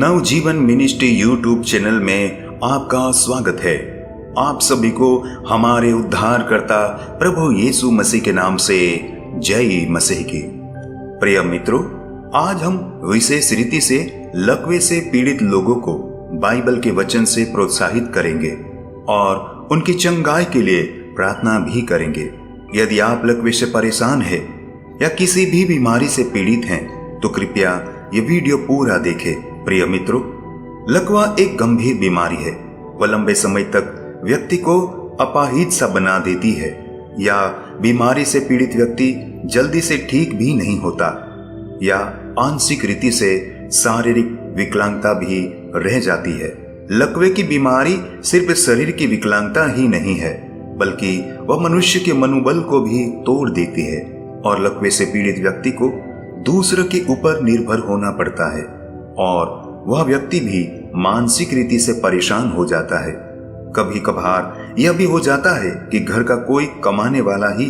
नवजीवन ministry YouTube channel में आपका स्वागत है। आप सभी को हमारे उद्धारकर्ता प्रभु यीशु मसीह के नाम से जय मसीह की। प्रिय मित्रों, आज हम विशेष रीति से लकवे से पीड़ित लोगों को बाइबल के वचन से प्रोत्साहित करेंगे और उनकी चंगाई के लिए प्रार्थना भी करेंगे। यदि आप लकवे से परेशान हैं या किसी भी बीमारी से पीड़ित हैं तो कृपया ये वीडियो पूरा देखें। प्रिय मित्रों, लकवा एक गंभीर बीमारी है। वह लंबे समय तक व्यक्ति को अपाहिज सा बना देती है या बीमारी से पीड़ित व्यक्ति जल्दी से ठीक भी नहीं होता या आंशिक रीति से शारीरिक विकलांगता भी रह जाती है। लकवे की बीमारी सिर्फ शरीर की विकलांगता ही नहीं है, बल्कि वह मनुष्य के मनोबल को भी तोड़ देती है और लकवे से पीड़ित व्यक्ति को दूसरों के ऊपर निर्भर होना पड़ता है और वह व्यक्ति भी मानसिक रीति से परेशान हो जाता है। कभी कभार यह भी हो जाता है कि घर का कोई कमाने वाला ही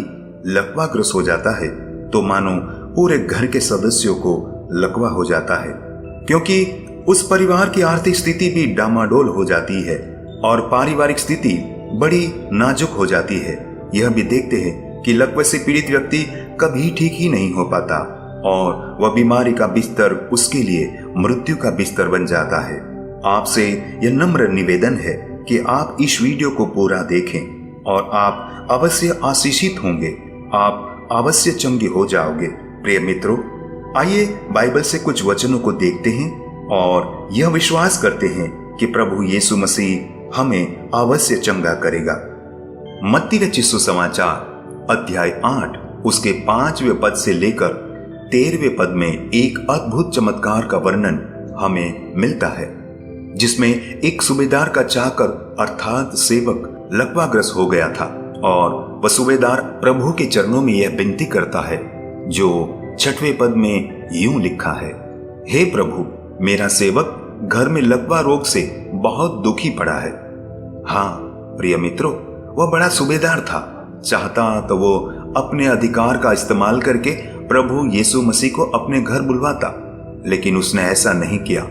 लकवाग्रस्त हो जाता है तो मानो पूरे घर के सदस्यों को लकवा हो जाता है, क्योंकि उस परिवार की आर्थिक स्थिति भी डामाडोल हो जाती है और पारिवारिक स्थिति बड़ी नाजुक हो जाती है। यह भी देखते हैं कि लकवे से पीड़ित व्यक्ति कभी ठीक ही नहीं हो पाता और वह बीमारी का बिस्तर उसके लिए मृत्यु का बिस्तर बन जाता है। आपसे यह नम्र निवेदन है कि आप इस वीडियो को पूरा देखें और आप अवश्य आशीषित होंगे, आप अवश्य चंगे हो जाओगे। प्रिय मित्रों, आइए बाइबल से कुछ वचनों को देखते हैं और यह विश्वास करते हैं कि प्रभु यीशु मसीह हमें अवश्य चंगा करेगा। मत्ती रचित सुसमाचार अध्याय 8 उसके 5वें पद से लेकर 13वें पद में एक अद्भुत चमत्कार का वर्णन हमें मिलता है, जिसमें एक सूबेदार का चाकर अर्थात सेवक लकवाग्रस्त हो गया था और वह सूबेदार प्रभु के चरणों में यह विनती करता है, जो 6वें पद में यूं लिखा है, हे प्रभु, मेरा सेवक घर में लकवा रोग से बहुत दुखी पड़ा है। हाँ प्रिय मित्रों, वह बड़ा सूबेदार था। चाहता तो वो अपने अधिकार का इस्तेमाल करके प्रभु यीशु मसीह को अपने घर बुलवाता, लेकिन उसने ऐसा नहीं किया,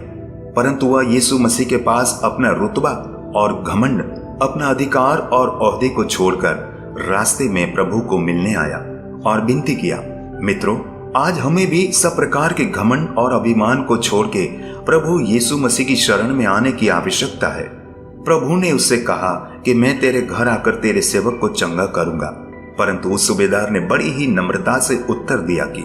परंतु वह यीशु मसीह के पास अपना रुतबा और घमंड, अपना अधिकार और ओहदे को छोड़कर रास्ते में प्रभु को मिलने आया और विनती किया। मित्रों, आज हमें भी सब प्रकार के घमंड और अभिमान को छोड़ के प्रभु यीशु मसीह की शरण में आने की आवश्यकता है। प्रभु ने उससे कहा कि मैं तेरे घर आकर तेरे सेवक को चंगा करूंगा, परंतु उस सूबेदार ने बड़ी ही नम्रता से उत्तर दिया कि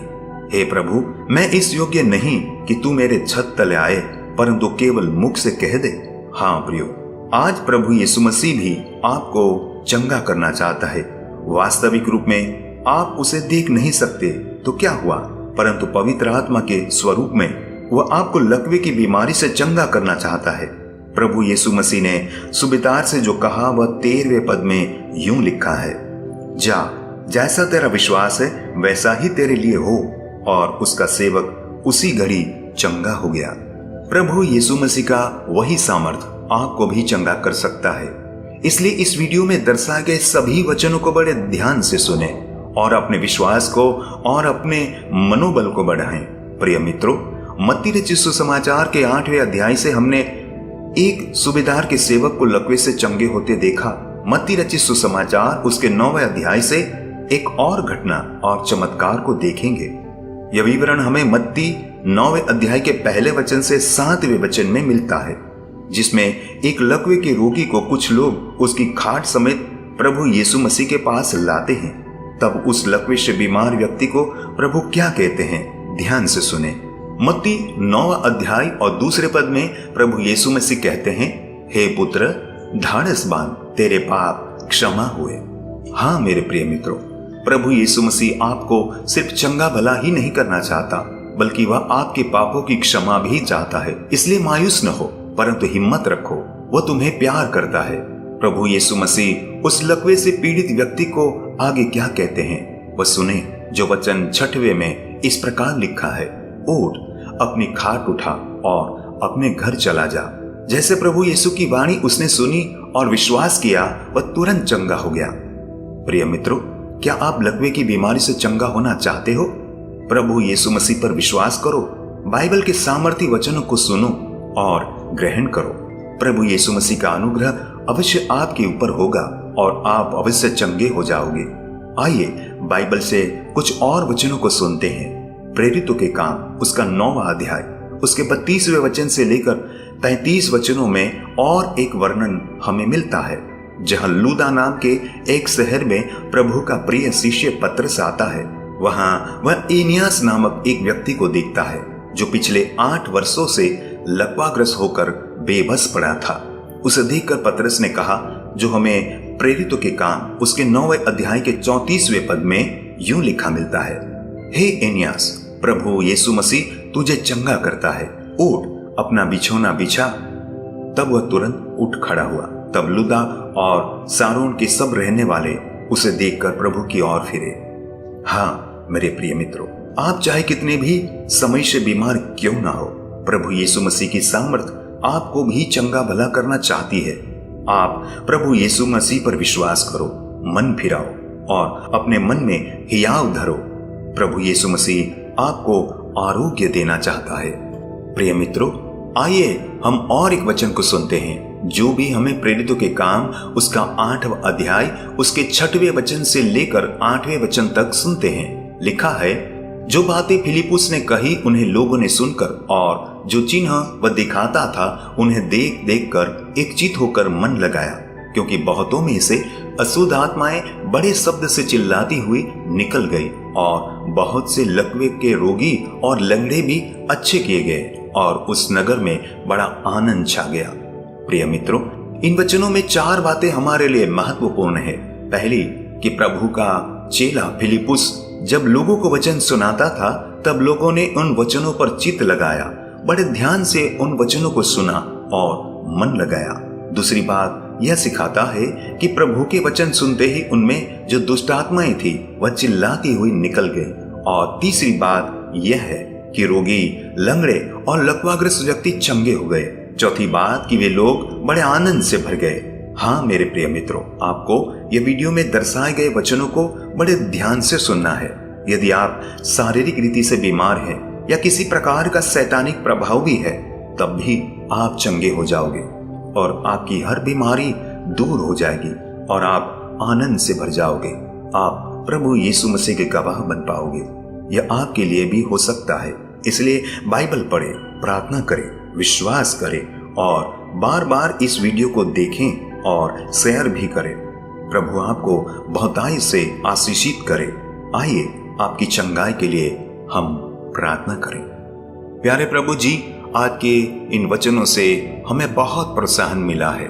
हे प्रभु, मैं इस योग्य नहीं कि तू मेरे छत तले आए, परंतु केवल मुख से कह दे। हाँ प्रियो, आज प्रभु यीशु मसीह भी आपको चंगा करना चाहता है। वास्तविक रूप में आप उसे देख नहीं सकते तो क्या हुआ, परंतु पवित्र आत्मा के स्वरूप में वह आपको लकवे की बीमारी से चंगा करना चाहता है। प्रभु यीशु मसीह ने सूबेदार से जो कहा वह 13वें पद में यूं लिखा है, जा, जैसा तेरा विश्वास है वैसा ही तेरे लिए हो, और उसका सेवक उसी घड़ी चंगा हो गया। प्रभु यीशु मसीह का वही सामर्थ आपको भी चंगा कर सकता है। इसलिए इस वीडियो में दर्शाए गए सभी वचनों को बड़े ध्यान से सुने और अपने विश्वास को और अपने मनोबल को बढ़ाएं। प्रिय मित्रों, मत्ती रचित सुसमाचार के 8वें अध्याय से हमने एक सूबेदार के सेवक को लकवे से चंगे होते देखा। मत्ती रचित सुसमाचार उसके 9वें अध्याय से एक और घटना और चमत्कार को देखेंगे। यह विवरण हमें मत्ती 9वें अध्याय के पहले वचन से 7वें वचन में मिलता है, जिसमें एक लकवे के रोगी को कुछ लोग उसकी खाट समेत प्रभु यीशु मसीह के पास लाते हैं। तब उस लकवे से बीमार व्यक्ति को प्रभु क्या कहते हैं, ध्यान से सुने। मत्ती 9वां अध्याय और 2 पद में प्रभु यीशु मसीह कहते हैं, हे पुत्र, ढाढ़स बांध, तेरे पाप क्षमा हुए। हाँ मेरे प्रिय मित्रों, प्रभु यीशु मसीह आपको सिर्फ चंगा भला ही नहीं करना चाहता, बल्कि वह आपके पापों की क्षमा भी चाहता है। इसलिए मायूस न हो, परंतु हिम्मत रखो, वह तुम्हें प्यार करता है। प्रभु यीशु मसीह उस लकवे से पीड़ित व्यक्ति को आगे क्या कहते हैं, वह सुने, जो वचन 6वें में इस प्रकार लिखा है, उठ, अपनी खाट उठा और अपने घर चला जा। जैसे प्रभु यीशु की वाणी उसने सुनी और विश्वास किया, वह तुरंत चंगा हो गया। प्रिय मित्रों, क्या आप लकवे की बीमारी से चंगा होना चाहते हो? प्रभु यीशु मसीह पर विश्वास करो, बाइबल के सामर्थी वचनों को सुनो और ग्रहण करो। प्रभु यीशु मसीह का अनुग्रह अवश्य आपके ऊपर होगा और आप अवश्य चंगे हो जाओगे। आइए बाइबल से कुछ और वचनों को सुनते हैं। प्रेरितों के काम उसका 9वां अध्याय उसके 32वें वचन से लेकर 33 वचनों में और एक वर्णन हमें मिलता है, जहां लूदा नाम के एक शहर में प्रभु का प्रिय शिष्य पतरस आता है। वहां वह एनियास नामक एक व्यक्ति को देखता है जो पिछले 8 वर्षों से लकवाग्रस्त होकर बेबस पड़ा था। उसे देखकर पतरस ने कहा, जो हमें प्रेरितों के काम उसके 9वें अध्याय के 34वें पद में यूं लिखा मिलता है, हे एनियास, प्रभु यीशु मसीह तुझे चंगा करता है, उठ अपना बिछौना बिछा। तब वह तुरंत उठ खड़ा हुआ। तब लुदा और सारोन के सब रहने वाले उसे देखकर प्रभु की ओर फिरे। हाँ मेरे प्रिय मित्रों, आप चाहे कितने भी समय से बीमार क्यों ना हो, प्रभु यीशु मसीह की सामर्थ आपको भी चंगा भला करना चाहती है। आप प्रभु यीशु मसीह पर विश्वास करो, मन फिराओ और अपने मन में हियाव धरो। प्रभु यीशु मसीह आपको आरोग्य देना चाहता है। प्रिय मित्रों, आइए हम और एक वचन को सुनते हैं जो भी हमें प्रेरितों के काम उसका 8वां अध्याय उसके 6वें वचन से लेकर 8वें वचन तक सुनते हैं। लिखा है, जो बातें फिलिपुस ने कही उन्हें लोगों ने सुनकर और जो चिन्ह वह दिखाता था उन्हें देख देख कर एकचित होकर मन लगाया, क्योंकि बहुतों में से अशुद्ध आत्माएं बड़े शब्द से चिल्लाती हुई निकल गई और बहुत से लकवे के रोगी और लंगड़े भी अच्छे किए गए और उस नगर में बड़ा आनंद छा गया। प्रिय मित्रों, इन वचनों में 4 बातें हमारे लिए महत्वपूर्ण है। पहली, कि प्रभु का चेला फिलिपुस जब लोगों को वचन सुनाता था तब लोगों ने उन वचनों पर चित्त लगाया, बड़े ध्यान से उन वचनों को सुना और मन लगाया। दूसरी बात यह सिखाता है कि प्रभु के वचन सुनते ही उनमें जो दुष्ट आत्माएं थी वह चिल्लाती हुई निकल गई। और तीसरी बात यह है कि रोगी, लंगड़े और लकवाग्रस्त व्यक्ति चंगे हो गए। चौथी बात कि वे लोग बड़े आनंद से भर गए। हाँ मेरे प्रिय मित्रों, आपको यह वीडियो में दर्शाए गए वचनों को बड़े ध्यान से सुनना है। यदि आप शारीरिक रीति से बीमार हैं या किसी प्रकार का शैतानिक प्रभाव भी है, तब भी आप चंगे हो जाओगे और आपकी हर बीमारी दूर हो जाएगी और आप आनंद से भर जाओगे। आप प्रभु यीशु मसीह के गवाह बन पाओगे। यह आपके लिए भी हो सकता है। इसलिए बाइबल पढ़े, प्रार्थना करें, विश्वास करें और बार बार इस वीडियो को देखें और शेयर भी करें। प्रभु आपको बहुतायत से आशीषित करे। आइए आपकी चंगाई के लिए हम प्रार्थना करें। प्यारे प्रभु जी, आज के इन वचनों से हमें बहुत प्रोत्साहन मिला है।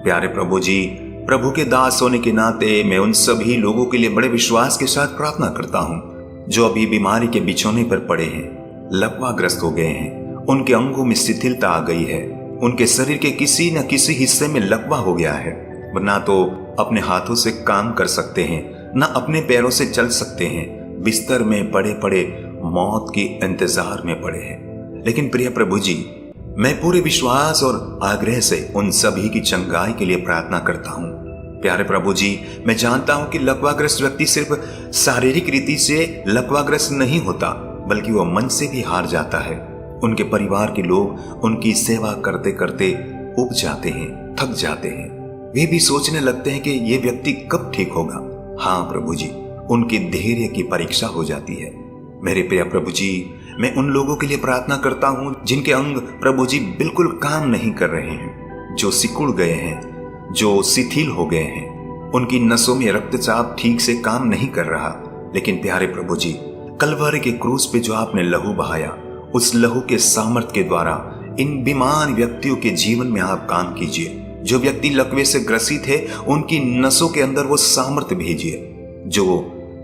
प्यारे प्रभु जी, प्रभु के दास होने के नाते मैं उन सभी लोगों के लिए बड़े विश्वास के साथ प्रार्थना करता हूँ जो अभी बीमारी के बिछौने पर पड़े हैं, लकवाग्रस्त हो गए हैं, उनके अंगों में शिथिलता आ गई है, उनके शरीर के किसी न किसी हिस्से में लकवा हो गया है। ना तो अपने हाथों से काम कर सकते हैं, ना अपने पैरों से चल सकते हैं, बिस्तर में पड़े पड़े मौत के इंतजार में पड़े हैं। लेकिन प्रिय प्रभु जी, मैं पूरे विश्वास और आग्रह से उन सभी की चंगाई के लिए प्रार्थना करता हूँ। प्यारे प्रभु जी, मैं जानता हूँ कि लकवाग्रस्त व्यक्ति सिर्फ शारीरिक रीति से लकवाग्रस्त नहीं होता, बल्कि वह मन से भी हार जाता है। उनके परिवार के लोग उनकी सेवा करते करते उब जाते हैं, थक जाते हैं। वे भी सोचने लगते हैं कि ये व्यक्ति कब ठीक होगा। हाँ प्रभु जी, उनके धैर्य की परीक्षा हो जाती है। मेरे प्रिय प्रभु जी, मैं उन लोगों के लिए प्रार्थना करता हूँ जिनके अंग प्रभु जी बिल्कुल काम नहीं कर रहे हैं, जो सिकुड़ गए हैं, जो शिथिल हो गए हैं, उनकी नसों में रक्तचाप ठीक से काम नहीं कर रहा। लेकिन प्यारे प्रभु जी, कलवरी के क्रूस पे जो आपने लहू बहाया, उस लहू के सामर्थ के द्वारा इन बीमार व्यक्तियों के जीवन में आप काम कीजिए। जो व्यक्ति लकवे से ग्रसित है, उनकी नसों के अंदर वो सामर्थ भेजिए जो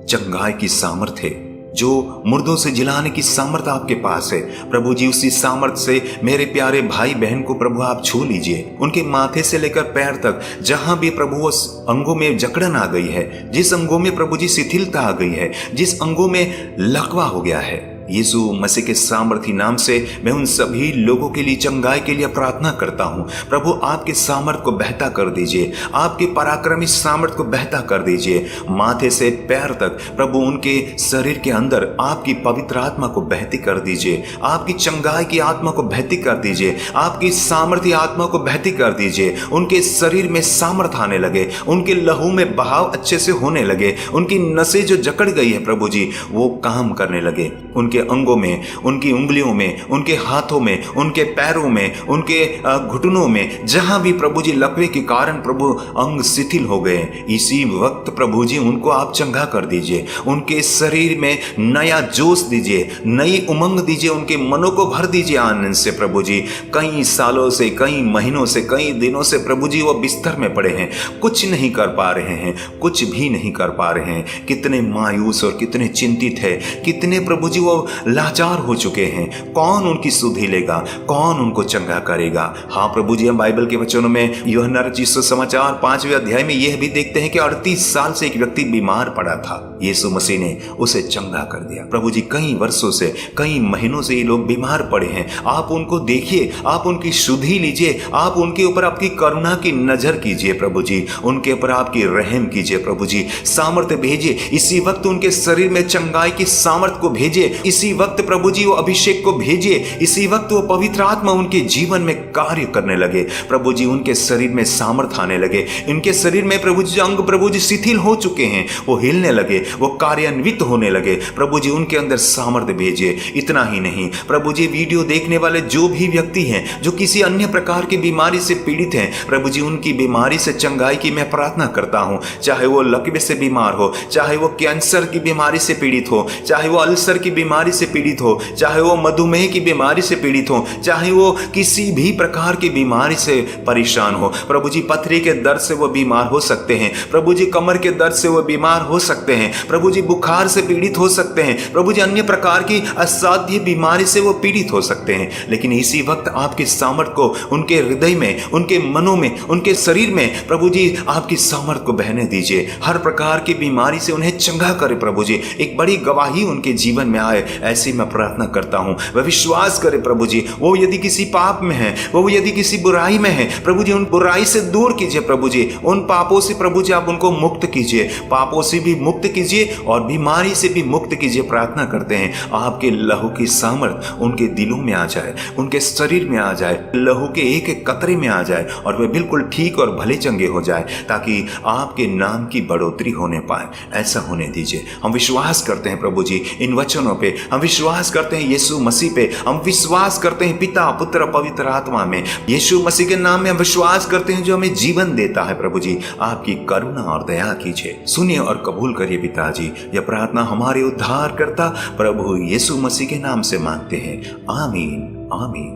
चंगाई की सामर्थ है, जो मुर्दों से जिलाने की सामर्थ आपके पास है। प्रभु जी, उसी सामर्थ से मेरे प्यारे भाई बहन को प्रभु आप छू लीजिए। उनके माथे से लेकर पैर तक जहां भी प्रभु उस अंगों में जकड़न आ गई है, जिस अंगों में प्रभु जी शिथिलता आ गई है, जिस अंगों में लकवा हो गया है, यीशु मसीह के सामर्थी नाम से मैं उन सभी लोगों के लिए चंगाई के लिए प्रार्थना करता हूँ। प्रभु आपके सामर्थ को बहता कर दीजिए, आपके पराक्रमी सामर्थ को बहता कर दीजिए, माथे से पैर तक प्रभु उनके शरीर के अंदर आपकी पवित्र आत्मा को बहती कर दीजिए, आपकी चंगाई की आत्मा को बहती कर दीजिए, आपकी सामर्थी आत्मा को बहती कर दीजिए। उनके शरीर में सामर्थ आने लगे, उनके लहू में बहाव अच्छे से होने लगे, उनकी नसें जो जकड़ गई है प्रभु जी वो काम करने लगे, उनके अंगों में, उनकी उंगलियों में, उनके हाथों में, उनके पैरों में, उनके घुटनों में, जहां भी प्रभु जी लकवे के कारण प्रभु अंग शिथिल हो गए, इसी वक्त प्रभु जी उनको आप चंगा कर दीजिए। उनके शरीर में नया जोश दीजिए, नई उमंग दीजिए, उनके मनों को भर दीजिए आनंद से प्रभु जी। कई सालों से, कई महीनों से, कई दिनों से प्रभु जी वो बिस्तर में पड़े हैं, कुछ नहीं कर पा रहे हैं, कुछ भी नहीं कर पा रहे हैं, कितने मायूस और कितने चिंतित है, कितने प्रभु जी वो लाचार हो चुके हैं। कौन उनकी सुधि लेगा, कौन उनको चंगा करेगा। हाँ प्रभु जी, हम बाइबल के वचनों में यूहन्ना रचित सुसमाचार 5वें अध्याय में यह भी देखते हैं कि 38 साल से एक व्यक्ति बीमार पड़ा था, यीशु मसीह ने उसे चंगा कर दिया। प्रभु जी कई वर्षों से, कई महीनों से ये लोग बीमार पड़े हैं, आप उनको देखिए, आप उनकी सुधि लीजिए, आप उनके ऊपर आपकी करुणा की नजर कीजिए प्रभु जी, उनके ऊपर आपकी रहम कीजिए प्रभु जी, सामर्थ्य भेजिए, इसी वक्त उनके शरीर में चंगाई की सामर्थ्य को भेजिए, इसी वक्त प्रभु जी वो अभिषेक को भेजिए, इसी वक्त वो पवित्र आत्मा उनके जीवन में कार्य करने लगे प्रभु जी, उनके शरीर में सामर्थ्य आने लगे, इनके शरीर में प्रभु जी अंग प्रभु जी शिथिल हो चुके हैं वो हिलने लगे, वो कार्यान्वित होने लगे प्रभु जी, उनके अंदर सामर्थ्य भेजिए। इतना ही नहीं प्रभु जी, वीडियो देखने वाले जो भी व्यक्ति हैं जो किसी अन्य प्रकार की बीमारी से पीड़ित हैं प्रभु जी, उनकी बीमारी से चंगाई की मैं प्रार्थना करता हूं। चाहे वो लकवे से बीमार हो, चाहे वो कैंसर की बीमारी से पीड़ित हो, चाहे वो अल्सर की बीमारी से पीड़ित हो, चाहे वो मधुमेह की बीमारी से पीड़ित हो, चाहे वो किसी भी प्रकार की बीमारी से परेशान हो प्रभु जी, पथरी के दर्द से वो बीमार हो सकते हैं प्रभु जी, कमर के दर्द से वो बीमार हो सकते हैं प्रभु जी, बुखार से पीड़ित हो सकते हैं प्रभु जी, अन्य प्रकार की असाध्य बीमारी से वो पीड़ित हो सकते हैं। लेकिन इसी वक्त आपके सामर्थ को उनके हृदय में, उनके मनों में, उनके शरीर में प्रभु जी आपकी सामर्थ को बहने दीजिए, हर प्रकार की बीमारी से उन्हें चंगा करे प्रभु जी, एक बड़ी गवाही उनके जीवन में आए, ऐसी मैं प्रार्थना करता हूं। वह विश्वास करे प्रभु जी, वो यदि किसी पाप में है, वो यदि किसी बुराई में है प्रभु जी, उन बुराई से दूर कीजिए प्रभु जी, उन पापों से प्रभु जी आप उनको मुक्त कीजिए, पापों से भी मुक्त कीजिए और बीमारी से भी मुक्त कीजिए। प्रार्थना करते हैं आपके लहू की सामर्थ उनके दिलों में आ जाए, उनके शरीर में आ जाए, लहू के एक एक कतरे में आ जाए और वे बिल्कुल ठीक और भले चंगे हो जाए, ताकि आपके नाम की बढ़ोतरी होने पाए। ऐसा होने दीजिए। हम विश्वास करते हैं प्रभु जी इन वचनों पे, हम विश्वास करते हैं यीशु मसीह पे, हम विश्वास करते हैं पिता, पुत्र, पवित्र आत्मा में। यीशु मसीह के नाम में हम विश्वास करते हैं जो हमें जीवन देता है। प्रभु जी आपकी करुणा और दया कीजिए, सुनिए और कबूल करिए पिताजी। यह प्रार्थना हमारे उद्धार करता प्रभु यीशु मसीह के नाम से मांगते हैं। आमीन, आमीन,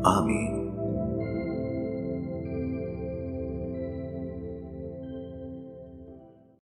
आमीन।